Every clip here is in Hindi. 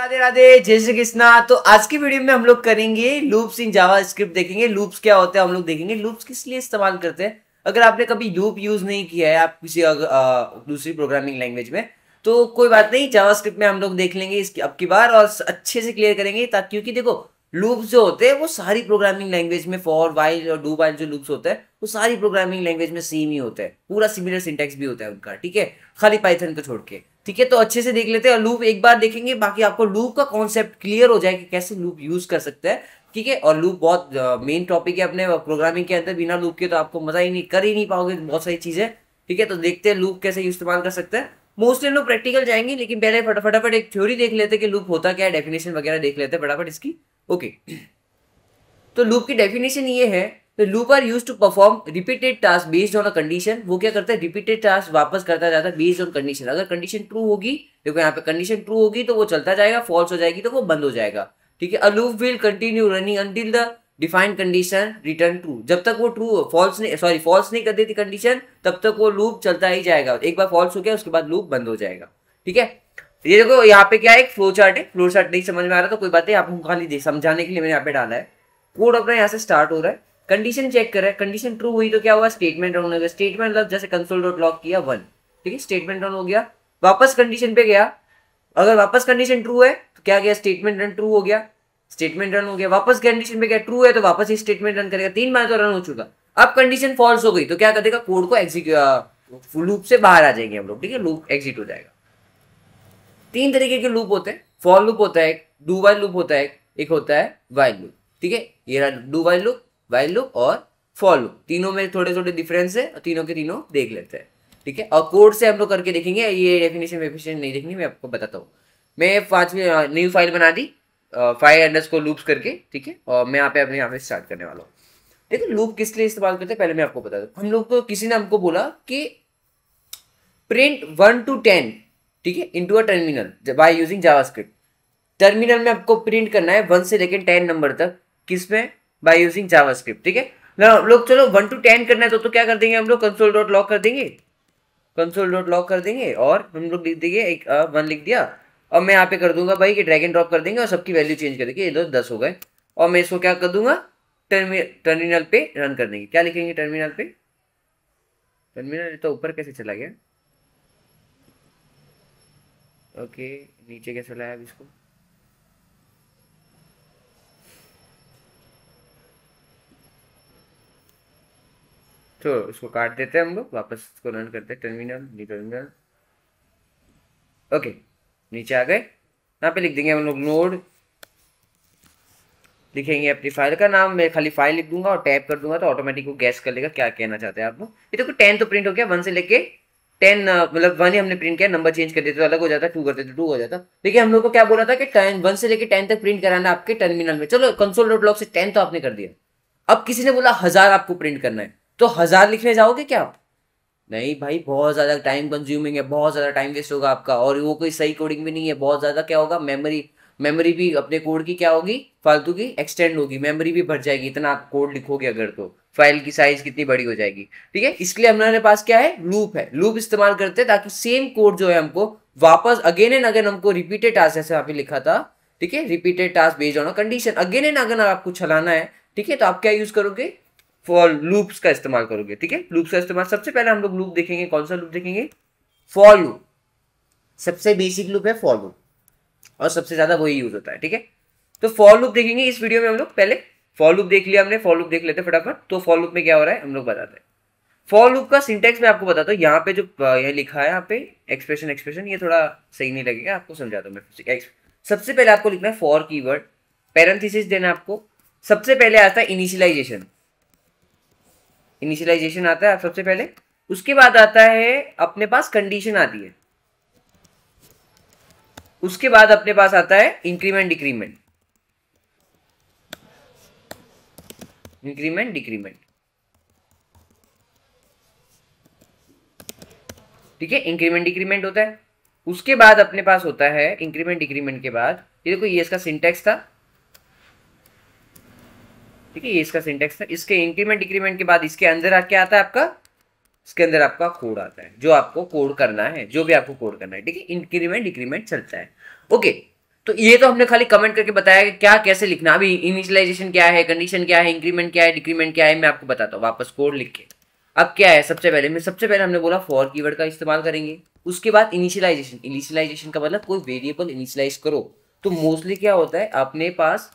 राधे राधे, जय श्री कृष्णा। तो आज की वीडियो में हम लोग करेंगे लूप्स इन जावा स्क्रिप्ट, देखेंगे लूप्स क्या होते हैं, हम लोग देखेंगे लूप्स किस लिए इस्तेमाल करते हैं। अगर आपने कभी लूप यूज नहीं किया है आप किसी दूसरी प्रोग्रामिंग लैंग्वेज में, तो कोई बात नहीं, जावा स्क्रिप्ट में हम लोग देख लेंगे इसकी अब की बार और अच्छे से क्लियर करेंगे। ताकि क्योंकि देखो लूप्स जो होते हैं वो सारी प्रोग्रामिंग लैंग्वेज में, फॉर वाइल और डू वाइल जो लूप्स होते हैं वो सारी प्रोग्रामिंग लैंग्वेज में सेम ही होता है, पूरा सिमिलर सिंटैक्स भी होता है उनका, ठीक है, खाली पाइथन को छोड़ के। ठीक है, तो अच्छे से देख लेते हैं। लूप एक बार देखेंगे, बाकी आपको लूप का कॉन्सेप्ट क्लियर हो जाए कि कैसे लूप यूज कर सकते हैं। ठीक है, और लूप बहुत मेन टॉपिक है अपने प्रोग्रामिंग के अंदर। बिना लूप के तो आपको मजा ही नहीं, कर ही नहीं पाओगे बहुत सारी चीजें। ठीक है, तो देखते हैं लूप कैसे इस्तेमाल कर सकते हैं। मोस्टली लोग प्रैक्टिकल जाएंगे, लेकिन पहले फटाफट एक थ्योरी देख लेते हैं कि लूप होता क्या है, डेफिनेशन वगैरह देख लेते हैं फटाफट इसकी। ओके, तो लूप की डेफिनेशन ये है, तो loop are use to perform repeated task based on a condition. वो क्या करता है, रिपीटेड टास्क वापस करता जाता है बेस्ड ऑन कंडीशन। अगर कंडीशन ट्रू होगी, देखो यहाँ पे कंडीशन ट्रू होगी तो वो चलता जाएगा, फॉल्स हो जाएगी तो वो बंद हो जाएगा। ठीक है, a loop will continue running until the defined condition return true. जब तक वो ट्रू फॉल्स नहीं कर देती कंडीशन, तब तक वो लूप चलता ही जाएगा। एक बार फॉल्स हो गया उसके बाद लूप बंद हो जाएगा। ठीक है, ये देखो यहाँ पे क्या है, एक फ्लो चार्ट है। फ्लो चार्ट नहीं समझ में आ रहा तो कोई बात नहीं, आपको खाली समझाने के लिए मैंने यहाँ पे डाला है। कोड अपना यहाँ से स्टार्ट हो रहा है, कंडीशन चेक कर रहा है, कंडीशन ट्रू हुई तो क्या हुआ, स्टेटमेंट रन हो गया। स्टेटमेंट मतलब जैसे कंसोल डॉट लॉग किया 1, ठीक है, स्टेटमेंट रन हो गया। वापस कंडीशन पे गया, अगर वापस कंडीशन ट्रू है तो क्या गया, स्टेटमेंट रन ट्रू हो गया, स्टेटमेंट रन हो गया। वापस कंडीशन पे गया, ट्रू है तो वापस ही स्टेटमेंट रन करेगा। 3 बार तो रन हो चुका। अब कंडीशन फॉल्स हो गई तो क्या करेगा, कोड को एग्जीक्यूट, लूप से बाहर आ जाएंगे हम लोग। ठीक है, लूप एग्जिट हो जाएगा। 3 तरीके के लूप होते हैं, फॉर लूप होता है, डू वाइल लूप होता है, एक होता है वाइल लूप। ठीक है, ये रहा do while loop, while loop और फॉर लूप। तीनों में थोड़े थोड़े डिफरेंस है और तीनों के तीनों देख लेते हैं। ठीक है, और कोड से हम लोग करके देखेंगे। ये डेफिनेशन नहीं देखनी, मैं आपको बताता हूँ। मैं 5 न्यू फाइल बना दी, 5 लूप्स करके। ठीक है, और मैं यहाँ पे स्टार्ट करने वाला हूँ। देखो लूप किस लिए इस्तेमाल करते हैं पहले मैं आपको बता दूँ। हम लोग को किसी ने हमको बोला कि प्रिंट 1 to 10, ठीक है, into a terminal by using JavaScript. Terminal में आपको प्रिंट करना है 1 से लेकर 10 नंबर तक, किसमें, बाय यूजिंग जावास्क्रिप्ट। ठीक है, लोग चलो 1 to 10 करना है तो क्या कर देंगे हम लोग, कंसोल डॉट लॉग कर देंगे, कंसोल डॉट लॉग कर देंगे और हम लोग लिख देंगे एक 1 लिख दिया। और मैं यहाँ पे कर दूंगा भाई कि ड्रैग एंड ड्रॉप कर देंगे और सबकी वैल्यू चेंज कर देंगे। ये 10 हो गए और मैं इसको क्या कर दूंगा, टर्मिनल पे रन कर देंगे। क्या लिखेंगे टर्मिनल पे, टर्मिनल तो ऊपर कैसे चला गया, ओके नीचे कैसे लाया अब इसको, तो इसको काट देते हैं हम लोग, वापस इसको रन करते हैं, टर्मिनल। ओके, नीचे आ गए। यहाँ पे लिख देंगे हम लोग नोड, लिखेंगे अपनी फाइल का नाम। मैं खाली फाइल लिख दूंगा और टैप कर दूंगा तो ऑटोमेटिक वो गैस कर लेगा क्या कहना चाहते हैं आप लोग। ये देखो 10 तो प्रिंट हो गया, 1 से लेके 10, मतलब 1 ही हमने प्रिंट किया, नंबर चेंज कर देते तो अलग हो जाता, 2 करते तो 2 हो जाता। देखिए हम लोग को क्या बोला था कि 1 से लेके 10 तक प्रिंट कराना आपके टर्मिनल में। चलो कंसोल डॉट लॉग से 10 तो आपने कर दिया। अब किसी ने बोला 1000 आपको प्रिंट करना है, तो 1000 लिखने जाओगे क्या आप, नहीं भाई, बहुत ज्यादा टाइम कंज्यूमिंग है, बहुत ज्यादा टाइम वेस्ट होगा आपका, और वो कोई सही कोडिंग भी नहीं है। बहुत ज्यादा क्या होगा, मेमोरी भी अपने कोड की क्या होगी, फालतू की एक्सटेंड होगी, मेमोरी भी भर जाएगी। इतना आप कोड लिखोगे अगर तो फाइल की साइज कितनी बड़ी हो जाएगी। ठीक है, इसलिए हमारे पास क्या है, लूप है। लूप इस्तेमाल करते हैं ताकि सेम कोड जो है हमको वापस अगेन एंड अगेन हमको रिपीटेड टास्क, जैसे यहाँ पे लिखा था, ठीक है, repeated task based on a condition, again and again आपको चलाना है। ठीक है, तो आप क्या यूज करोगे, फॉर लूप्स का इस्तेमाल करोगे। ठीक है, लूप्स का इस्तेमाल, सबसे पहले हम लोग लूप देखेंगे, कौन सा लूप देखेंगे, फॉर लूप। सबसे बेसिक लूप है फॉर लूप और सबसे ज्यादा वही यूज होता है। ठीक है, तो फॉर लूप देखेंगे इस वीडियो में हम लोग। पहले फॉर लूप देख लिया हमने, फॉर लूप देख लेते फटाफट। तो फॉर लूप में क्या हो रहा है हम लोग बताते हैं। फॉर लूप का सिंटेक्स मैं आपको बताता हूँ। यहाँ पे जो ये लिखा है, यहाँ पे एक्सप्रेशन, ये थोड़ा सही नहीं लगेगा, आपको समझाता हूँ मैं। सबसे पहले आपको लिखना है फॉर कीवर्ड, पैरेंथेसिस देना आपको। सबसे पहले आता है इनिशियलाइजेशन आता है सबसे पहले। उसके बाद आता है अपने पास कंडीशन आती है। उसके बाद अपने पास आता है इंक्रीमेंट डिक्रीमेंट, ठीक है, इंक्रीमेंट डिक्रीमेंट होता है। उसके बाद अपने पास होता है इंक्रीमेंट डिक्रीमेंट के बाद, ये देखो ये इसका सिंटेक्स था। ठीक है, ये इसका सिंटेक्स था। इसके इंक्रीमेंट डिक्रीमेंट के बाद इसके अंदर क्या आता है आपका, इसके अंदर आपका कोड आता है, जो आपको कोड करना है, जो भी आपको कोड करना है। ठीक है, इंक्रीमेंट डिक्रीमेंट चलता है। ओके, तो ये तो हमने खाली कमेंट करके बताया कि क्या कैसे लिखना। अभी इनिशियलाइजेशन क्या है, कंडीशन क्या है, इंक्रीमेंट क्या है, डिक्रीमेंट क्या है, मैं आपको बताता हूँ वापस कोड लिख के। अब क्या है, सबसे पहले हमने बोला फॉर कीवर्ड का इस्तेमाल करेंगे। उसके बाद इनिशियलाइजेशन, इनिशियलाइजेशन का मतलब कोई वेरिएबल इनिशियलाइज करो। तो मोस्टली क्या होता है अपने पास,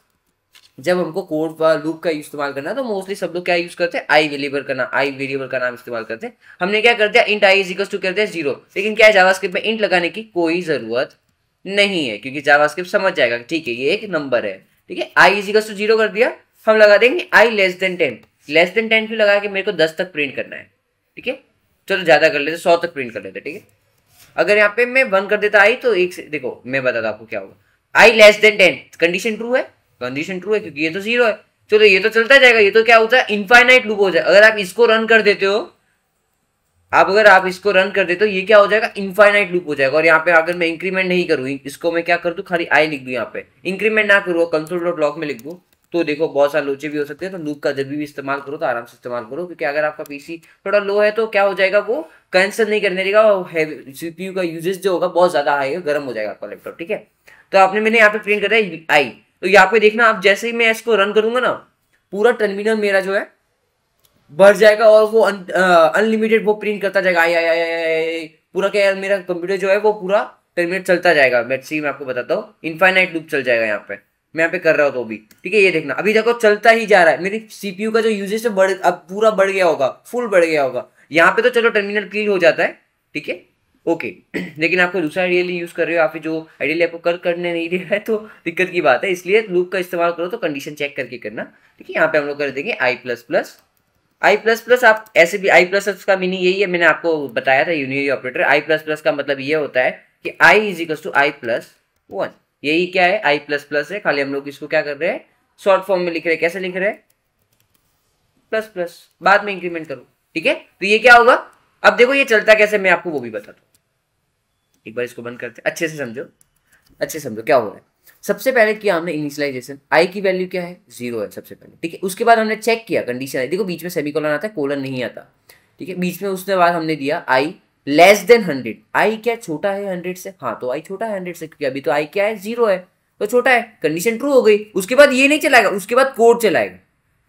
जब हमको कोड लूप का इस्तेमाल करना है तो मोस्टली सब लोग क्या यूज करते हैं, आई वेरिएबल का नाम इस्तेमाल करते हैं। हमने क्या कर दिया, int i is equal to कर दिया 0। लेकिन क्या है, जावास्क्रिप्ट में इंट लगाने की कोई जरूरत नहीं है, क्योंकि जावास्क्रिप्ट समझ जाएगा ठीक है ये एक नंबर है। ठीक है, आई इज इक्वल टू 0 कर दिया, हम लगा देंगे आई लेस देन 10। लेस देन 10 क्यों लगा के, मेरे को 10 तक प्रिंट करना है। ठीक है, चलो ज्यादा कर लेते, 100 तक प्रिंट कर लेते। ठीक है, अगर यहाँ पे मैं 1 कर देता आई तो एक से देखो मैं बताता आपको क्या होगा। आई लेस देन 10, कंडीशन ट्रू है, कंडीशन ट्रू है क्योंकि ये तो 0 है। चलो ये तो चलता जाएगा, ये तो क्या होता है इनफाइनाइट लूप हो जाए। अगर आप इसको रन कर देते हो, अगर आप इसको रन कर देते हो, ये क्या हो जाएगा, इनफाइनाइट लूप हो जाएगा। और यहाँ पे अगर मैं इंक्रीमेंट नहीं करूँ, इसको मैं क्या कर दूं, खाली आई लिख दूं, यहाँ पे इंक्रीमेंट ना करूँ, console.log में लिख दूं, तो देखो बहुत सारे लोचे भी हो सकते हैं। तो लूप का जब भी इस्तेमाल करो तो आराम से इस्तेमाल करो, क्योंकि अगर आपका पीसी थोड़ा लो है तो क्या हो जाएगा, वो कैंसिल नहीं करने देगा, सीपीयू का यूजेज जो होगा बहुत ज्यादा हाई है, गर्म हो जाएगा आपका लैपटॉप। ठीक है, तो मैंने यहाँ पे प्रिंट कर दिया आई। तो यहाँ पे देखना, आप जैसे ही मैं इसको रन करूंगा ना, पूरा टर्मिनल मेरा जो है बढ़ जाएगा और वो अनलिमिटेड वो प्रिंट करता जाएगा आई आई आई आई आई। पूरा क्या यार, मेरा कंप्यूटर जो है वो पूरा टर्मिनेट चलता जाएगा। मैं आपको बताता हूँ, इनफाइनाइट लूप चल जाएगा यहाँ पे, मैं यहाँ पे कर रहा हूँ तो भी। ठीक है, ये देखना अभी देखो चलता ही जा रहा है। मेरी सीपीयू का जो यूजेज है अब पूरा बढ़ गया होगा, फुल बढ़ गया होगा। यहाँ पे तो चलो टर्मिनल क्लीन हो जाता है। ठीक है, ओके। लेकिन आपको दूसरा आइडियली यूज कर रहे हो, आप जो आइडियली आपको करने नहीं दे रहा है तो दिक्कत की बात है। इसलिए लूप का इस्तेमाल करो तो कंडीशन चेक करके करना। ठीक है, यहाँ पे हम लोग कर देंगे i plus plus. I plus plus आप ऐसे भी, आई प्लस प्लस का मीनिंग यही है, मैंने आपको बताया था unary operator. I plus plus का मतलब ये होता है कि i is equal to i plus 1। यही क्या है, आई प्लस प्लस है, खाली हम लोग इसको क्या कर रहे हैं, शॉर्ट फॉर्म में लिख रहे हैं। कैसे लिख रहे हैं, प्लस प्लस, बाद में इंक्रीमेंट करो। ठीक है, तो ये क्या होगा, अब देखो ये चलता कैसे, मैं आपको वो भी बताता हूँ। एक बार इसको बंद करते, अच्छे से समझो, अच्छे से समझो क्या हो रहा है। सबसे पहले किया हमने इनिशियलाइजेशन, आई की वैल्यू क्या है, 0 है सबसे पहले। ठीक है, उसके बाद हमने चेक किया कंडीशन आई, देखो बीच में सेमीकोलन आता है, कोलन नहीं आता। ठीक है, बीच में उसके बाद हमने दिया आई लेस देन 100। आई क्या छोटा है 100 से, हाँ तो आई छोटा है 100 से, क्योंकि अभी तो आई क्या है 0 है तो छोटा है, कंडीशन ट्रू हो गई। उसके बाद ये नहीं चलाएगा, उसके बाद कोड चलाएगा।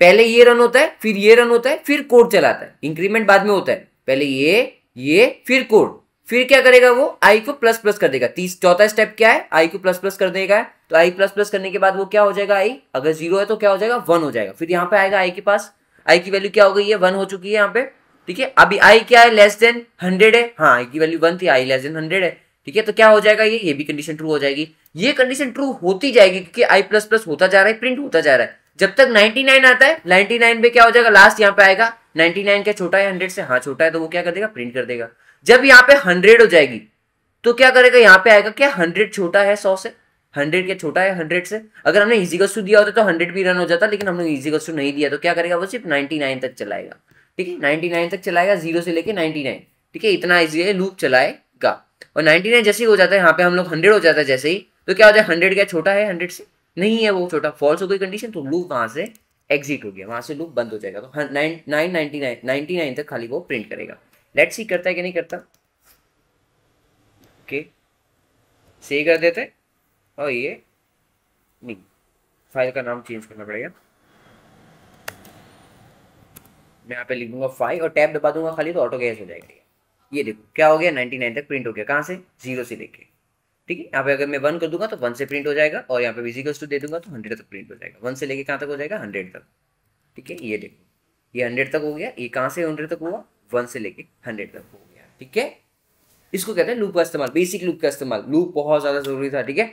पहले ये रन होता है, फिर ये रन होता है, फिर कोड चलाता है। इंक्रीमेंट बाद में होता है, पहले ये फिर कोड, फिर क्या करेगा वो आई को प्लस प्लस कर देगा। चौथा स्टेप क्या है, आई को प्लस प्लस कर देगा। तो आई प्लस प्लस करने के बाद वो क्या हो जाएगा, आई अगर 0 है तो क्या हो जाएगा, 1 हो जाएगा। फिर यहाँ पे आएगा आई के पास, आई की वैल्यू क्या हो गई है, 1 हो चुकी है यहाँ पे। ठीक है, अभी आई क्या है, लेस देन 100 है, हाँ आई की वैल्यू 1 थी, आई लेस देन 100 है। ठीक है, तो क्या हो जाएगा, ये भी कंडीशन ट्रू हो जाएगी। ये कंडीशन ट्रू होती जाएगी क्योंकि आई प्लस प्लस होता जा रहा है, प्रिंट होता जा रहा है। जब तक 99 आता है, 99 पे क्या हो जाएगा, लास्ट यहाँ पे आएगा 99 क्या छोटा है 100 से, हाँ छोटा है, तो वो क्या कर देगा, प्रिंट कर देगा। जब यहाँ पे 100 हो जाएगी तो क्या करेगा, यहाँ पे आएगा क्या, 100 छोटा है 100 से, 100 क्या छोटा है 100 से। अगर हमने इजीकल्स टू दिया होता तो 100 भी रन हो जाता, लेकिन हमने इजीकल्स टू नहीं दिया तो क्या करेगा, वो सिर्फ 99 तक चलाएगा। ठीक है, 99 तक चलाएगा, 0 से लेके 99। ठीक है, इतना इजी है, लूप चलाएगा। और 99 जैसे ही हो जाता है, यहाँ पे हम लोग 100 हो जाता है जैसे ही, तो क्या हो जाए, 100 क्या छोटा है 100 से, नहीं है वो छोटा, फॉल्स हो गई कंडीशन, तो लूप वहां से एग्जिट हो गया, वहां से लूप बंद हो जाएगा। तो 99 तक खाली वो प्रिंट करेगा। लेट्स सी करता है कि नहीं करता। ओके, सही कर देते। और ये नहीं, फाइल का नाम चेंज करना पड़ेगा। मैं यहाँ पे लिख दूंगा फाइल और टैब दबा दूंगा खाली, तो ऑटो गैस हो जाएगा। ये देखो क्या हो गया, 99 तक प्रिंट हो गया। कहाँ से, 0 से लेके। ठीक है, यहाँ पे अगर मैं 1 कर दूंगा तो 1 से प्रिंट हो जाएगा, और यहाँ पे विजिकल्स टू दे दूंगा तो 100 तक प्रिंट हो जाएगा। 1 से लेके कहाँ तक हो जाएगा, 100 तक। ठीक है, ये देखो ये 100 तक हो गया। ये कहाँ से 100 तक हुआ, 1 से लेके 100 तक हो गया। ठीक है, इसको कहते हैं लूप का इस्तेमाल, बेसिक लूप का इस्तेमाल। लूप बहुत ज्यादा जरूरी था। ठीक है,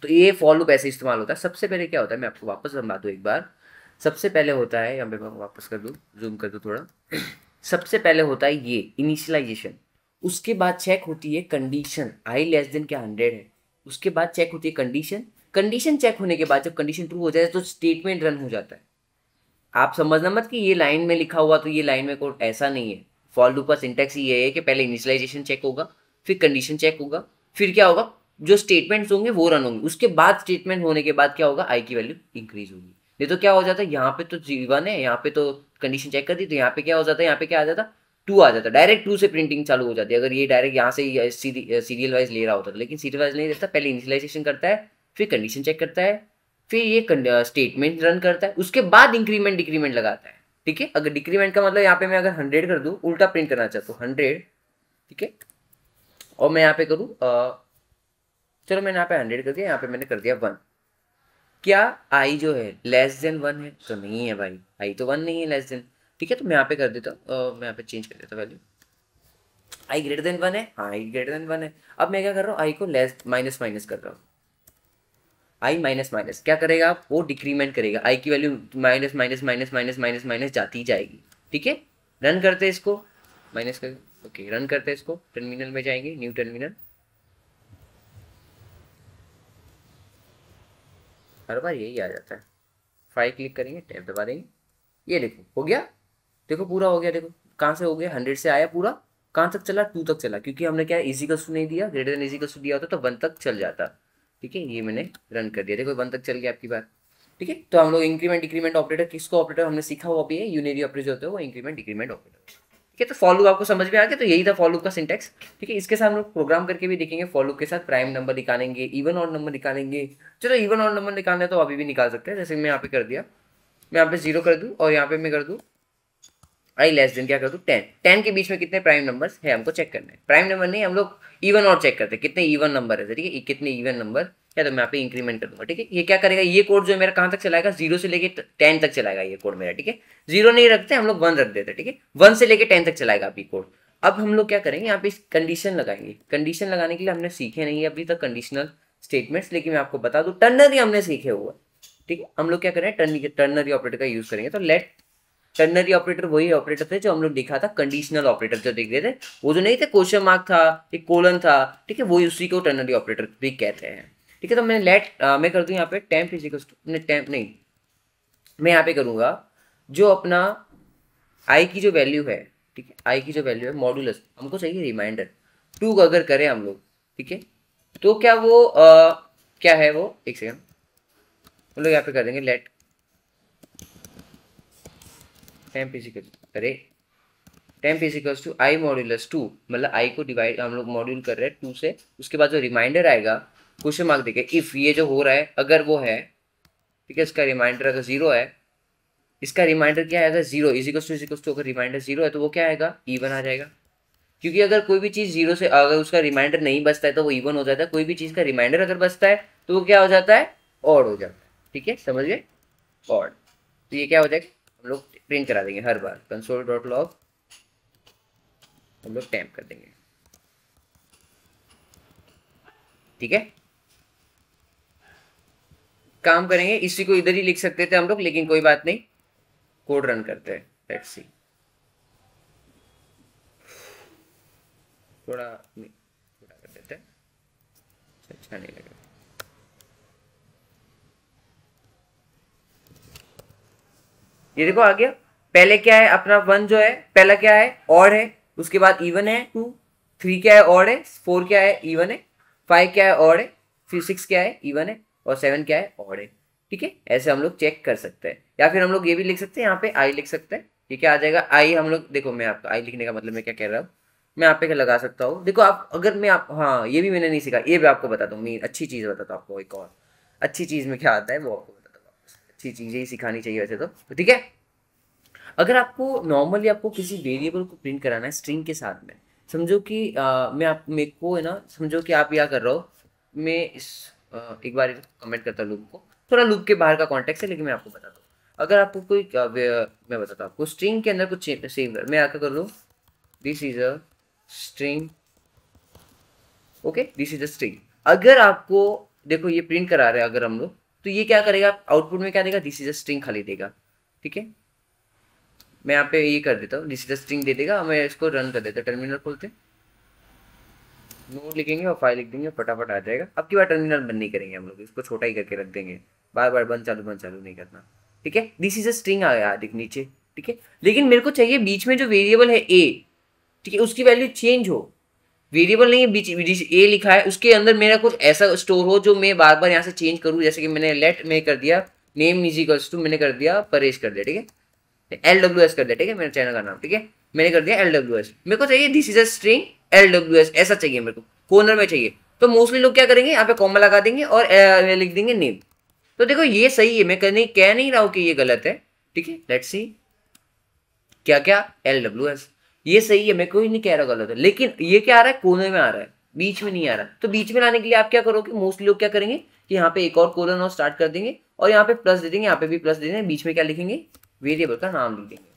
तो ये फॉर लूप ऐसे इस्तेमाल होता है। सबसे पहले क्या होता है, मैं आपको वापस समझा दूं एक बार। सबसे पहले होता है, यहाँ पे मैं वापस कर दूं, जूम कर दूं थोड़ा। सबसे पहले होता है ये इनिशियलाइजेशन, उसके बाद चेक होती है कंडीशन, आई लेस देन क्या 100 है। उसके बाद चेक होती है कंडीशन, कंडीशन चेक होने के बाद जब कंडीशन ट्रू हो जाए तो स्टेटमेंट रन हो जाता है। आप समझना मत कि ये लाइन में लिखा हुआ तो ये लाइन में कोड, ऐसा नहीं है। फॉर लूप का सिंटैक्स ये है कि पहले इनिशियलाइजेशन चेक होगा, फिर कंडीशन चेक होगा, फिर क्या होगा, जो स्टेटमेंट्स होंगे वो रन होंगे। उसके बाद स्टेटमेंट होने के बाद क्या होगा, आई की वैल्यू इंक्रीज होगी। नहीं तो क्या हो जाता है, यहाँ पे तो 1 है, यहाँ पे तो कंडीशन चेक कर दी, तो यहाँ पे क्या हो जाता है, यहाँ पे क्या आ जाता, 2 आ जाता, डायरेक्ट 2 से प्रिंटिंग चालू हो जाती है अगर ये डायरेक्ट यहाँ से सीरियल वाइज ले रहा होता है। लेकिन सीरियल वाइज नहीं देता, पहले इनिशियलाइजेशन करता है, फिर कंडीशन चेक करता है, फिर ये स्टेटमेंट रन करता है, उसके बाद इंक्रीमेंट डिक्रीमेंट लगाता है। ठीक है, अगर डिक्रीमेंट का मतलब यहाँ पे मैं अगर 100 कर दूं, उल्टा प्रिंट करना चाहता हूँ 100, ठीक है, और मैं यहाँ पे करूँ चलो मैंने यहाँ पे 100 कर दिया, यहाँ पे मैंने कर दिया 1। क्या आई जो है लेस देन 1 है? तो नहीं है भाई, आई तो 1 नहीं है, लेस देन। ठीक है, तो मैं यहाँ पे कर देता हूँ, मैं यहाँ पे चेंज कर देता हूँ वैल्यू, आई ग्रेटर देन 1 है, हाँ आई ग्रेटर देन 1 है। अब मैं क्या कर रहा हूँ, आई को लेस माइनस माइनस कर रहा हूँ, आई माइनस माइनस क्या करेगा, वो डिक्रीमेंट करेगा, आई की value minus minus minus minus minus minus जाती जाएगी। ठीक है, रन करते हैं इसको, माइनस कर, ओके रन करते हैं इसको, टर्मिनल में जाएंगे, न्यू टर्मिनल, हर बार यही आ जाता है। फाइल क्लिक करेंगे, टैब दबा देंगे, ये देखो हो गया, देखो पूरा हो गया, देखो कहाँ से हो गया, 100 से आया पूरा, कहाँ तक चला, 2 तक चला, क्योंकि हमने क्या इजिकल्स टू नहीं दिया, ग्रेटर देन इजिकल्स टू दिया होता तो 1 तक चल जाता। ठीक है, ये मैंने रन कर दिया, देखो 1 तक चल गया आपकी बार। ठीक है, तो हम लोग इंक्रीमेंट डिक्रीमेंट ऑपरेटर, किसको ऑपरेटर हमने सीखा हुआ भी है, यूनियरी ऑपरेटर जो होते हैं वो इंक्रीमेंट डिक्रीमेंट ऑपरेटर। ठीक है, तो फॉर लूप आपको समझ में आ गया, तो यही था फॉर लूप का सिंटेक्स। ठीक है, इसके साथ हम लोग प्रोग्राम करके भी देखेंगे, फॉर लूप के साथ प्राइम नंबर निकालेंगे, इवन और नंबर निकालेंगे। चलो इवन और नंबर निकालना है तो अभी भी निकाल सकते हैं, जैसे मैं यहाँ पे कर दिया, मैं यहाँ पे 0 कर दूँ और यहाँ पे मैं कर दूँ आई लेस देन क्या कर दूँ 10, 10 के बीच में कितने प्राइम नंबर्स है हमको चेक करना है, प्राइम नंबर नहीं हम लोग इवन और चेक करते हैं, कितने इवन नंबर है। ठीक है, कितने इवन नंबर है, तो मैं यहाँ पे इंक्रीमेंट कर दूंगा। ठीक है, ये क्या करेगा, ये कोड जो है मेरा कहाँ तक चलाएगा, 0 से लेके 10 तक चलाएगा ये कोड मेरा। ठीक है, 0 नहीं रखते हम लोग, 1 रख देते हैं। ठीक है, 1 से लेके 10 तक चलाएगा अभी कोड। अब हम लोग क्या करेंगे, यहाँ पे कंडीशन लगाएंगे। कंडीशन लगाने के लिए हमने सीखे नहीं है अभी तक कंडीशनल स्टेटमेंट्स, लेकिन मैं आपको बता दूं टर्नरी हमने सीखे हुआ। ठीक है, हम लोग क्या करें, टर्नरी ऑपरेटर का यूज करेंगे। तो लेट टर्नरी ऑपरेटर वही ऑपरेटर थे जो हम लोग देखा था, कंडीशनल ऑपरेटर जो देख रहे थे, वो जो नहीं थे क्वेश्चन मार्क था, एक कोलन था। ठीक है, वही उसी को टर्नरी ऑपरेटर भी कहते हैं। ठीक है, तो मैं मैं कर दूं यहाँ पे टेम्प इजिकल्स टेम्प नहीं, मैं यहाँ पे करूंगा जो अपना आई की जो वैल्यू है, ठीक है, आई की जो वैल्यू है मॉडुलस, हमको चाहिए रिमाइंडर 2 अगर करें हम लोग। ठीक है, तो क्या वो क्या है वो, एक सेकंड, हम लोग यहाँ पे कर देंगे लेट टेम्प इजिकल्स, अरे temp is equals to i modulus 2, मतलब आई को डिवाइड हम लोग मॉड्यूल कर रहे हैं 2 से, उसके बाद जो रिमाइंडर आएगा क्वेश्चन मार्क देके, इफ ये जो हो रहा है अगर वो है, ठीक है, इसका रिमाइंडर अगर 0 है, इसका रिमाइंडर क्या आएगा 0 इजिकल्स टू अगर रिमाइंडर 0 है तो वो क्या आएगा, इवन आ जाएगा। क्योंकि अगर कोई भी चीज़ 0 से अगर उसका रिमाइंडर नहीं बचता है तो वो इवन हो जाता है, कोई भी चीज़ का रिमाइंडर अगर बचता है तो वो क्या हो जाता है, ऑड हो जाता है। ठीक है, समझ गए, ऑड। तो ये क्या हो जाएगा, हम लोग प्रिंट करा देंगे हर बार, कंसोल डॉट लॉग हम लोग टैम्प कर देंगे। ठीक है, काम करेंगे, इसी को इधर ही लिख सकते थे हम लोग, लेकिन कोई बात नहीं, कोड रन करते हैं, लेट्स सी। थोड़ा कर देते हैं, अच्छा नहीं लगा। ये देखो आ गया, पहले क्या है अपना 1 जो है, पहला क्या है ऑड है, उसके बाद इवन है 2, 3 क्या है ऑड है, 4 क्या है इवन है, 5 क्या है ऑड है, फिर 6 क्या है इवन है, और 7 क्या है ऑड है। ठीक है, ऐसे हम लोग चेक कर सकते हैं, या फिर हम लोग ये भी लिख सकते हैं, यहाँ पे आई लिख सकते हैं। ये क्या आ जाएगा, आई हम लोग देखो, मैं आपको आई लिखने का मतलब मैं क्या कह रहा हूँ, मैं आप पे लगा सकता हूँ। देखो आप अगर मैं आप, हाँ ये भी मैंने नहीं सीखा, ये भी आपको बताता हूँ, मैं अच्छी चीज़ बताता हूँ आपको, एक और अच्छी चीज़ में क्या आता है वो आपको बताता हूँ, अच्छी चीज़ें ही सिखानी चाहिए वैसे तो। ठीक है, अगर आपको नॉर्मली आपको किसी वेरिएबल को प्रिंट कराना है स्ट्रिंग के साथ में, समझो कि मैं आप मेरे को है ना, समझो कि आप क्या कर रहे हो, मैं इस एक बार कमेंट करता हूँ लूप को, थोड़ा लूप के बाहर का कॉन्टेक्स्ट है लेकिन मैं आपको बताता हूँ। अगर आपको कोई मैं बताता हूँ आपको स्ट्रिंग के अंदर कुछ सेव कर, मैं आकर कर लूँ this is a string, okay this is a string. अगर आपको देखो ये प्रिंट करा रहे हैं अगर हम लोग, तो ये क्या करेगा आउटपुट में क्या देगा, दिस इज अ स्ट्रिंग खाली देगा। ठीक है, मैं यहाँ पे ये कर देता हूँ, दिस इज अ स्ट्रिंग दे देगा, मैं इसको रन कर देता हूँ, टर्मिनल खोलते नोट लिखेंगे और फाइल लिख देंगे, फटाफट आ जाएगा। अब की बार टर्मिनल बंद नहीं करेंगे हम लोग, इसको छोटा ही करके रख देंगे, बार बार बंद चालू नहीं करना। ठीक है, दिस इज अ स्ट्रिंग आ गया दिख नीचे। ठीक है, लेकिन मेरे को चाहिए बीच में जो वेरिएबल है ए, ठीक है, उसकी वैल्यू चेंज हो, वेरिएबल नहीं है बीच ए लिखा है, उसके अंदर मेरा कुछ ऐसा स्टोर हो जो मैं बार बार यहाँ से चेंज करूँ, जैसे कि मैंने लेट में कर दिया नेम इज इक्वल्स टू, मैंने कर दिया परेश कर दिया, ठीक है, LWS कर दिया, ठीक है, मेरे चैनल का नाम। ठीक है, मैंने कर दिया LWS। मेरे को चाहिए this is a string LWS, ऐसा चाहिए मेरे को, कॉर्नर में चाहिए। तो मोस्टली लोग क्या करेंगे, यहाँ पे कॉमा लगा देंगे और लिख देंगे नेम। तो देखो ये सही है, मैं कह नहीं रहा हूँ कि ये गलत है, ठीक है। लेट्स सी क्या क्या LWS, ये सही है, मैं कोई नहीं कह रहा गलत है, लेकिन ये क्या आ रहा है, कोने में आ रहा है, बीच में नहीं आ रहा। तो बीच में लाने के लिए आप क्या करोगे, मोस्टली लोग क्या करेंगे कि यहाँ पे एक और कोलन और स्टार्ट कर देंगे और यहाँ पे प्लस दे देंगे, यहाँ पे भी प्लस दे देंगे, बीच में क्या लिखेंगे, वेरिएबल का नाम लिख देंगे,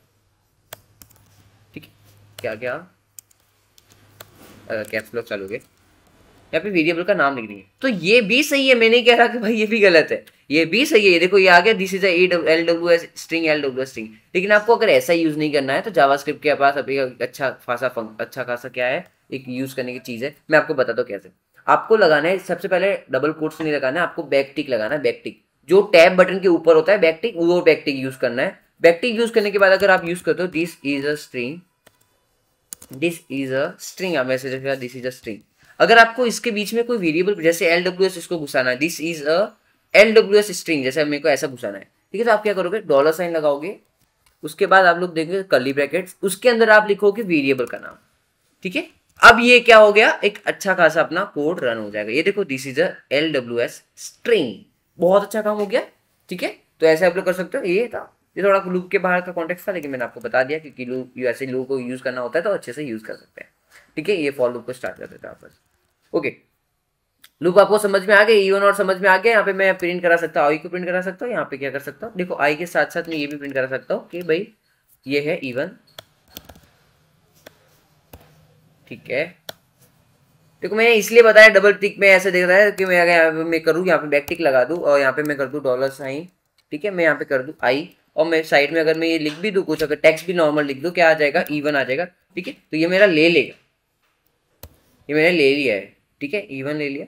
ठीक है। क्या क्या कैप्स लॉक चालू हो गए, यहाँ पे वेरिएबल का नाम लिख देंगे। तो ये भी सही है, मैं नहीं कह रहा कि भाई ये भी गलत है, ये भी सही है। देखो ये आ गया, this is LWS string, LWS string. लेकिन आपको अगर ऐसा यूज नहीं करना है तो जावास्क्रिप्ट के पास अभी अच्छा खासा क्या है, एक यूज करने की चीज है, मैं आपको बताता हूँ कैसे। आपको लगाना है, सबसे पहले डबल कोट्स नहीं लगाना है, आपको बैक टिक लगाना है। बैक टिक जो टैब बटन के ऊपर होता है, बैक टिक, वो बैक टिक यूज करना है। बैक टिक यूज करने के बाद अगर आप यूज करते हो this is a string, this is a string, आप message this is a string. अगर आपको इसके बीच में कोई वेरिएबल जैसे LWS इसको घुसाना है, this is a LWS string, जैसे मेरे को ऐसा घुसाना है, ठीक है। तो आप क्या करोगे, डॉलर साइन लगाओगे, उसके बाद आप लोग देखेंगे कर्ली ब्रैकेट्स, उसके अंदर आप लिखोगे वेरिएबल का नाम, ठीक है। अब ये क्या हो गया, एक अच्छा खासा अपना कोड रन हो जाएगा। ये देखो this is a LWS string, बहुत अच्छा काम हो गया, ठीक है। तो ऐसे आप लोग कर सकते हो। ये था, ये थोड़ा लूप के बाहर का कॉन्टेक्स्ट था, लेकिन मैंने आपको बता दिया क्योंकि लूप ऐसे लूप को यूज करना होता है तो अच्छे से यूज कर सकते हैं, ठीक है। ये फॉर लूप को स्टार्ट कर देते हैं आप बस, ओके। लूप आपको समझ में आ गया, इवन और समझ में आ गया। यहाँ पे मैं प्रिंट करा सकता हूँ, आई को प्रिंट करा सकता हूँ। यहाँ पे क्या कर सकता हूँ, देखो आई के साथ साथ मैं ये भी प्रिंट करा सकता हूँ कि भाई ये है इवन, ठीक है। देखो मैंने इसलिए बताया डबल टिक में ऐसे देख रहा है कि मैं अगर मैं करूँ, यहाँ पे बैक टिक लगा दूँ और यहाँ पे मैं कर दूँ डॉलर साइन, ठीक है। मैं यहाँ पे कर दूँ आई, और मैं साइड में अगर मैं ये लिख भी दूँ कुछ, अगर टेक्स्ट भी नॉर्मल लिख दूँ, क्या आ जाएगा, इवन आ जाएगा, ठीक है। तो ये मेरा ले लेगा, ये मैंने ले लिया है, ठीक है, इवन ले लिया।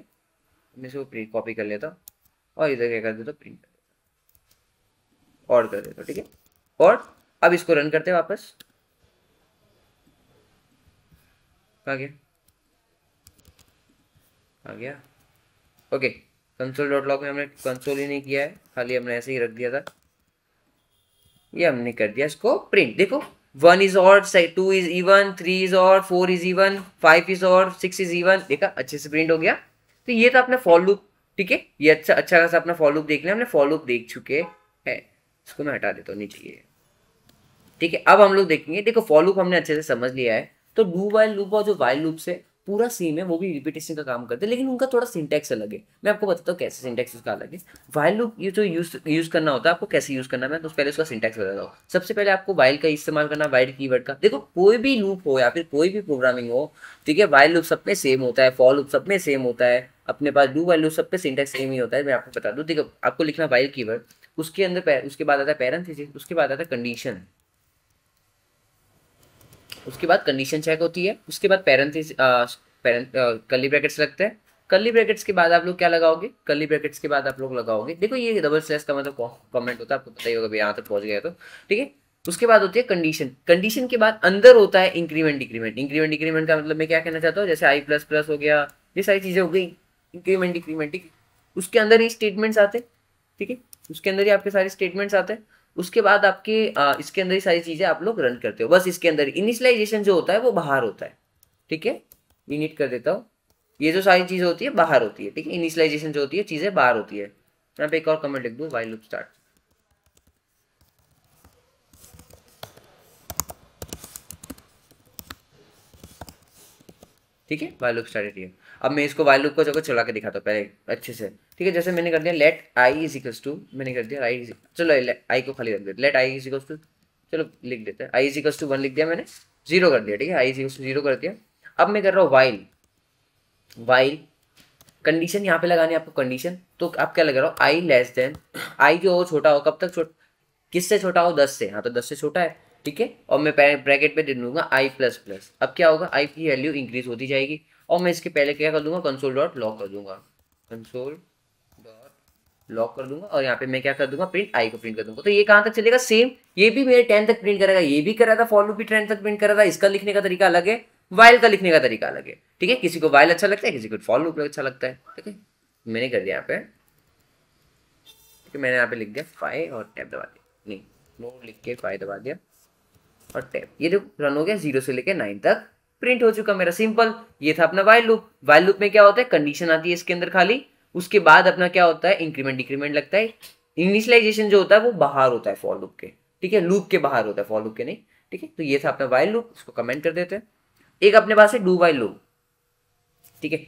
मैं इसको प्रिंट कॉपी कर लेता हूँ और इधर क्या कर देता, प्रिंट और कर देता, ठीक है। और अब इसको रन करते हैं वापस, आ गया, आ गया, ओके। कंसोल डॉट लॉग में हमने कंसोल ही नहीं किया है, खाली हमने ऐसे ही रख दिया था, ये हमने कर दिया इसको प्रिंट। देखो 1 is odd, 2 is even, 3 is odd, 4 is even, 5 is odd, 6 is even, देखा अच्छे से प्रिंट हो गया। तो ये था अपना फॉर लूप, ठीक है। ये अच्छा अच्छा खासा अपना फॉर लूप देख लिया हमने, फॉर लूप देख चुके हैं। इसको मैं हटा देता हूँ, नहीं चाहिए, ठीक है। अब हम लोग देखेंगे, देखो फॉर लूप हमने अच्छे से समझ लिया है। तो डू वाइल लूप और जो वाइल लूप से पूरा सेम है, वो भी रिपीटेशन का काम करते हैं, लेकिन उनका थोड़ा सिंटैक्स अलग है। मैं आपको बताता हूँ कैसे सिंटैक्स उसका अलग है। वाइल लूप ये जो यूज करना होता है, आपको कैसे यूज करना है, मैं तो पहले उसका सिंटैक्स बताता हूँ। सबसे पहले आपको वाइल का इस्तेमाल करना, वाइल कीवर्ड का। देखो कोई भी लूप हो या फिर कोई भी प्रोग्रामिंग हो, ठीक है, वाइल लूप सब में सेम होता है, फॉर लूप सब में सेम होता है, अपने पास डू वाइल लूप सब पे सिंटैक्स सेम ही होता है। मैं आपको बता दूँ, देखो आपको लिखना वाइल कीवर्ड, उसके अंदर उसके बाद आता है पैरेंथेसिस, उसके बाद आता है कंडीशन, उसके बाद कंडीशन चेक होती है, उसके बाद पैरेंथेसिस कर्ली ब्रैकेट्स लगते हैं। कर्ली ब्रैकेट्स के बाद आप लोग क्या लगाओगे, कर्ली ब्रैकेट्स के बाद आप लोग लगाओगे, देखो ये डबल स्लैश का मतलब कमेंट होता है, आपको पता ही होगा यहाँ तक पहुंच गया तो, ठीक है। उसके बाद होती है कंडीशन, कंडीशन के बाद अंदर होता है इंक्रीमेंट डिक्रीमेंट। इंक्रीमेंट डिक्रीमेंट का मतलब मैं क्या कहना चाहता हूँ, जैसे आई प्लस प्लस हो गया, ये सारी चीजें हो गई इंक्रीमेंट डिक्रीमेंट, ठीक है। उसके अंदर ही स्टेटमेंट्स आते हैं, ठीक है, उसके अंदर ही आपके सारे स्टेटमेंट्स आते हैं। उसके बाद आपके इसके अंदर ही सारी चीजें आप लोग रन करते हो, बस इसके अंदर इनिशियलाइजेशन जो होता है वो बाहर होता है, ठीक है। इनिट कर देता हूँ, ये जो सारी चीजें होती है बाहर होती है, ठीक है। इनिशियलाइजेशन जो होती है चीजें बाहर होती है। यहाँ पे एक और कमेंट लिख दूँ, व्हाइल लूप स्टार्ट, ठीक है, व्हाइल लूप स्टार्टेड हियर। अब मैं इसको व्हाइल लूप को जगह चला के दिखाता हूँ पहले अच्छे से, ठीक है। जैसे मैंने कर दिया let i is equals to, मैंने कर दिया आई, चलो आई को खाली रख देते, let i is equals to, चलो लिख देते हैं आई इज इक्वल्स टू 1 लिख दिया मैंने, 0 कर दिया, ठीक है, आई इज इक्वल्स टू 0 कर दिया। अब मैं कर रहा हूँ वाइल, वाइल कंडीशन यहाँ पे लगानी है आपको कंडीशन, तो आप क्या लगा रहा हो, आई लेस देन, आई जो हो छोटा हो, कब तक छोटा, किससे छोटा हो, 10 से, हाँ तो 10 से छोटा है, ठीक है। और मैं ब्रैकेट पे दे दूंगा आई प्लस प्लस। अब क्या होगा, आई की वैल्यू इंक्रीज होती जाएगी, और मैं इसके पहले क्या कर दूंगा, कंसोल डॉट लॉक कर दूंगा, कंसोल डॉट लॉक कर दूंगा, और यहाँ पे मैं क्या कर दूंगा, प्रिंट आई को प्रिंट कर दूंगा। तो ये कहाँ तक चलेगा, सेम, ये भी मेरे 10 तक प्रिंट करेगा, ये भी करा था, फॉर लूप भी 10 तक प्रिंट करा था। इसका लिखने का तरीका अलग है, वाइल का लिखने का तरीका अलग है, ठीक है। किसी को वाइल अच्छा लगता है, किसी को फॉर लूप अच्छा लगता है, ठीक है। मैंने कर दिया यहाँ पे, ठीक है, मैंने यहाँ पे लिख दिया 5 और टैब दबा दिया, नहीं नो लिख के 5 दबा दिया, और टैब, ये देखो रन हो गया, 0 से लेकर 9 तक प्रिंट हो चुका मेरा। सिंपल, ये था अपना वाइल लूप। वाइल लूप में क्या होता है, कंडीशन आती है इसके अंदर खाली, उसके बाद अपना क्या होता है, इंक्रीमेंट डिक्रीमेंट लगता है। इनिशियलाइजेशन जो होता है वो बाहर होता है फॉर लूप के, ठीक है, लूप के बाहर होता है, फॉर लूप के नहीं, ठीक है। तो ये था अपना वाइल लूप, इसको कमेंट कर देते हैं। एक अपने पास है डू वाइल लूप, ठीक है।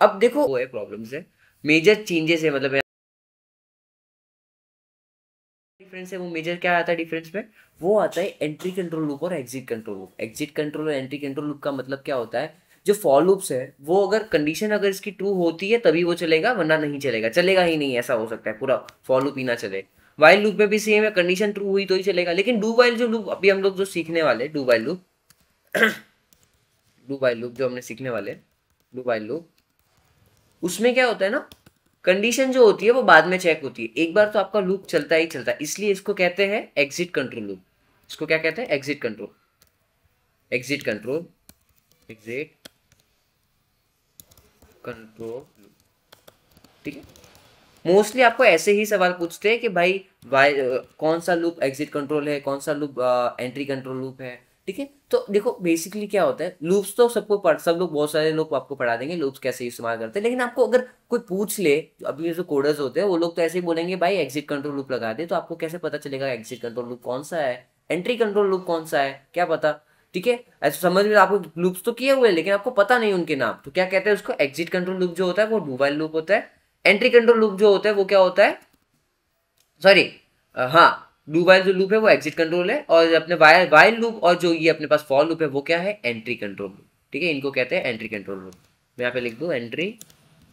अब देखो वो है प्रॉब्लम्स है, मेजर चेंजेस है, मतलब डिफरेंस है। वो मेजर क्या आता है डिफरेंस में, वो आता है एंट्री कंट्रोल लूप और exit control loop. Exit control और एंट्री कंट्रोल लूप का मतलब क्या होता है, जो फॉर लूप्स है वो अगर कंडीशन अगर इसकी ट्रू होती है तभी वो चलेगा, वरना नहीं चलेगा, चलेगा ही नहीं, ऐसा हो सकता है पूरा फॉर लूप ही ना चले। वाइल लूप में भी सेम है, कंडीशन ट्रू हुई तो ही चलेगा। लेकिन डू वाइल जो लूप अभी हम लोग जो सीखने वाले, do while loop do while loop जो हमने सीखने वाले, डू वाइल लूप, उसमें क्या होता है ना, कंडीशन जो होती है वो बाद में चेक होती है, एक बार तो आपका लूप चलता ही चलता है, इसलिए इसको कहते हैं एग्जिट कंट्रोल लूप। इसको क्या कहते हैं, exit control, exit control, exit control loop, ठीक है। मोस्टली आपको ऐसे ही सवाल पूछते हैं कि भाई कौन सा लूप एग्जिट कंट्रोल है, कौन सा लूप एंट्री कंट्रोल लूप है, ठीक है। तो देखो बेसिकली क्या होता है, लूप्स तो सबको सब लोग, बहुत सारे लोग आपको पढ़ा देंगे लूप्स कैसे इस्तेमाल करते हैं। लेकिन आपको अगर कोई पूछ ले, अभी ये जो कोडर्स होते हैं वो लोग तो ऐसे ही बोलेंगे भाई एग्जिट कंट्रोल लूप लगा दे, तो आपको कैसे पता चलेगा एग्जिट कंट्रोल लूप कौन सा है, एंट्री कंट्रोल लूप कौन सा है, क्या पता, ठीक है। ऐसे समझ में आपको लूप्स तो किए हुए हैं लेकिन आपको पता नहीं उनके नाम, तो क्या कहते हैं उसको, एग्जिट कंट्रोल लूप जो होता है वो डू व्हाइल लूप होता है। एंट्री कंट्रोल लूप जो होता है वो क्या होता है, सॉरी, हाँ, डू वाइल जो लूप है वो एग्जिट कंट्रोल है, और अपने वाइल लूप और जो ये अपने पास फॉर लूप है वो क्या है, एंट्री कंट्रोल लूप, ठीक है। इनको कहते हैं एंट्री कंट्रोल लूप। मैं यहाँ पे लिख दूं एंट्री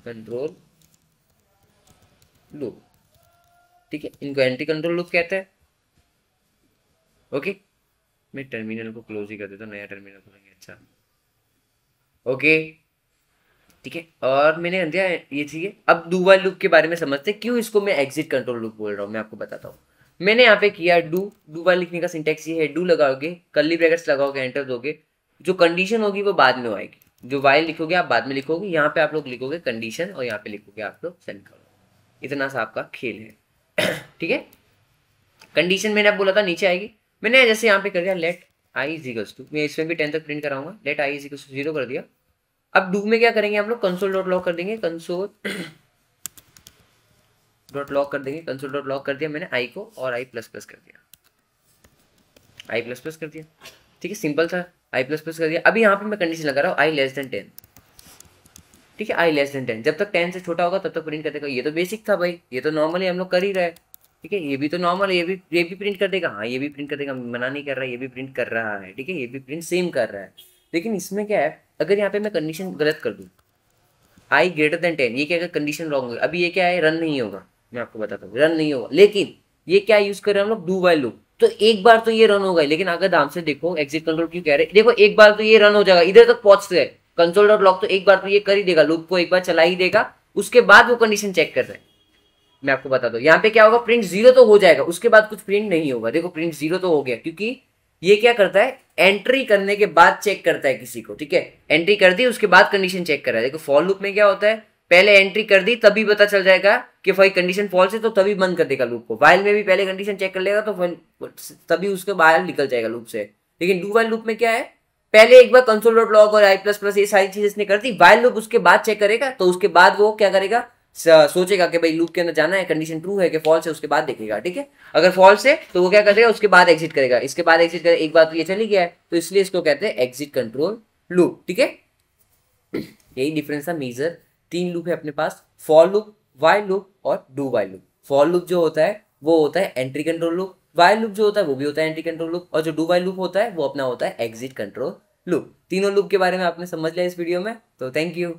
कंट्रोल लूप, ठीक है, इनको एंट्री कंट्रोल लूप कहते हैं। ओके, मैं टर्मिनल को क्लोज ही कर देता हूँ, नया टर्मिनल खोलेंगे, अच्छा, ओके, ठीक है। और मैंने दिया ये चीज़। अब डू वाइल लूप के बारे में समझते हैं, क्यों इसको मैं एग्जिट कंट्रोल लूप बोल रहा हूँ, मैं आपको बताता हूँ। मैंने यहाँ पे किया डू वाइल लिखने का सिंटेक्स ये है, डू लगाओगे, कर्ली ब्रैकेट्स लगाओगे, एंटर दोगे, जो कंडीशन होगी वो बाद में आएगी, जो वाइल लिखोगे आप बाद में लिखोगे, यहाँ पे आप लोग लिखोगे कंडीशन और यहाँ पे लिखोगे आप लोग सेमीकोलन। इतना सा आपका खेल है ठीक है। कंडीशन मैंने अब बोला था नीचे आएगी, मैंने जैसे यहाँ पे कर दिया let i is equals to, मैं इसमें भी 10 तक प्रिंट कराऊंगा, let i is equals to 0 कर दिया। अब डू में क्या करेंगे हम लोग, कंसोल डॉट लॉग कर देंगे, कंसोल डॉट लॉग कर देंगे, कंसोल डॉट लॉग कर दिया मैंने आई को, और आई प्लस प्लस कर दिया, आई प्लस प्लस कर दिया, ठीक है, सिंपल था, आई प्लस प्लस कर दिया। अभी यहाँ पे मैं कंडीशन लगा रहा हूँ आई लेस देन 10, ठीक है, आई लेस देन 10, जब तक 10 से छोटा होगा तब तक प्रिंट कर देगा। ये तो बेसिक था भाई, ये तो नॉर्मली हम लोग कर ही रहे हैं, ठीक है। ये भी तो नॉर्मल है, ये भी प्रिंट कर देगा, हाँ ये भी प्रिंट कर देगा, मना नहीं कर रहा है, ये भी प्रिंट कर रहा है, ठीक है, ये भी प्रिंट सेम कर रहा है। लेकिन इसमें क्या है, अगर यहाँ पे मैं कंडीशन गलत कर दूँ, आई ग्रेटर देन 10, ये क्या है, कंडीशन रॉन्ग होगा, अभी ये क्या है, रन नहीं होगा, मैं आपको बताता हूँ रन नहीं होगा। लेकिन ये क्या यूज कर रहे हैं हम लोग, डू वाइल लूप, तो एक बार तो ये रन होगा। लेकिन अगर ध्यान से देखो एग्जिट कंट्रोल क्यों कह रहे हैं, देखो एक बार तो ये रन हो जाएगा, इधर तक पहुंच गए, कंसोल डॉट लॉग तो एक बार तो ये कर ही देगा, लूप को एक बार चला ही देगा, उसके बाद वो कंडीशन चेक कर रहे हैं। मैं आपको बता दूं यहाँ पे क्या होगा, प्रिंट 0 तो हो जाएगा, उसके बाद कुछ प्रिंट नहीं होगा। देखो प्रिंट 0 तो हो गया, क्योंकि ये क्या करता है, एंट्री करने के बाद चेक करता है किसी को, ठीक है, एंट्री कर दी उसके बाद कंडीशन चेक कर रहा है। देखो फॉर लूप में क्या होता है, पहले एंट्री कर दी तभी पता चल जाएगा कि भाई कंडीशन फॉल्स है, तो तभी बंद कर देगा लूप को। वाइल में भी पहले कंडीशन चेक कर लेगा तो तभी उसके बाहर निकल जाएगा लूप से। लेकिन डू वाइल लूप में क्या है, पहले एक बार कंसोल डॉट लॉग और आई प्लस प्लस ये सारी चीजें इसने कर दी, वाइल लूप उसके बाद चेक करेगा, तो उसके बाद वो क्या करेगा, सोचेगा कि भाई लूप के अंदर जाना है, कंडीशन ट्रू है कि फॉल्स है, उसके बाद देखेगा, ठीक है। अगर फॉल्स है तो वो क्या करेगा, उसके बाद एग्जिट करेगा, इसके बाद एग्जिट करेगा, एक बार तो ये चली गया है, तो इसलिए इसको कहते हैं एग्जिट कंट्रोल लूप, ठीक है। यही डिफरेंस था मेजर। 3 लूप है अपने पास, फॉर लूप, वाइल लूप और do while loop. For loop जो होता है वो होता है entry control loop, while loop जो होता है वो भी होता है एंट्री कंट्रोल लूप, और जो डू वाइल लूप होता है वो अपना होता है एग्जिट कंट्रोल लूप। तीनों लूप के बारे में आपने समझ लिया इस वीडियो में, तो थैंक यू।